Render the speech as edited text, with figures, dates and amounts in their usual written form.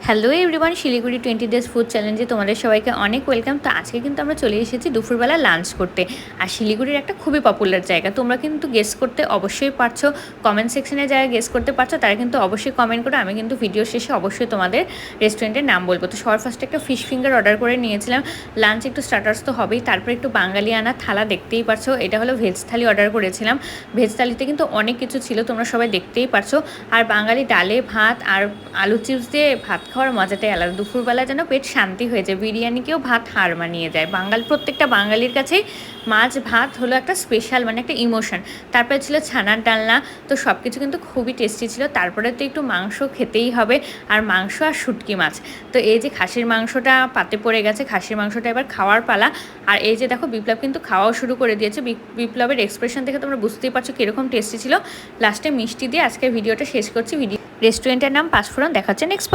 Hello everyone, Siliguri 20 days food চ্যালেঞ্জে তোমাদের সবাইকে অনেক ওয়েলকাম। তো আজকে কিন্তু আমরা চলে এসেছি দুপুরবেলা লাঞ্চ করতে। আর শিলিগুড়ির একটা খুবই পপুলার জায়গা, তোমরা কিন্তু গেস করতে অবশ্যই পারছো। কমেন্ট সেকশনে যারা গেস করতে পারছো তারা কিন্তু অবশ্যই কমেন্ট করো, আমি কিন্তু ভিডিও শেষে অবশ্যই তোমাদের রেস্টুরেন্টের নাম বলবো। তো সবার ফার্স্টে একটা ফিশ ফিঙ্গার অর্ডার করে নিয়েছিলাম। লাঞ্চ একটু স্টার্টার্স তো হবেই, তারপরে একটু বাঙালি আনা থালা দেখতেই পারছো। এটা হলো ভেজ থালি অর্ডার করেছিলাম। ভেজ থালিতে কিন্তু অনেক কিছু ছিল, তোমরা সবাই দেখতেই পারছো। আর বাঙালি ডালে ভাত আর আলু চিপস দিয়ে ভাত খাওয়ার মজাটাই আলাদা। দুপুরবেলা যেন পেট শান্তি হয়ে যায়, বিরিয়ানিকেও ভাত হার মানিয়ে যায়। প্রত্যেকটা বাঙালির কাছেই মাছ ভাত হলো একটা স্পেশাল, মানে একটা ইমোশন। তারপরে ছিল ছানার ডালনা। তো সব কিছু কিন্তু খুবই টেস্টি ছিল। তারপরে তো একটু মাংস খেতেই হবে, আর মাংস আর শুটকি মাছ। তো এই যে খাসির মাংসটা পাতে পড়ে গেছে, খাসির মাংসটা এবার খাওয়ার পালা। আর এই যে দেখো বিপ্লব কিন্তু খাওয়াও শুরু করে দিয়েছে। বিপ্লবের এক্সপ্রেশন দেখে তোমরা বুঝতেই পারছো কীরকম টেস্টি ছিল। লাস্টে মিষ্টি দিয়ে আজকে ভিডিওটা শেষ করছি। রেস্টুরেন্টের নাম পাঁচফোড়ন। দেখাচ্ছে নেক্সট।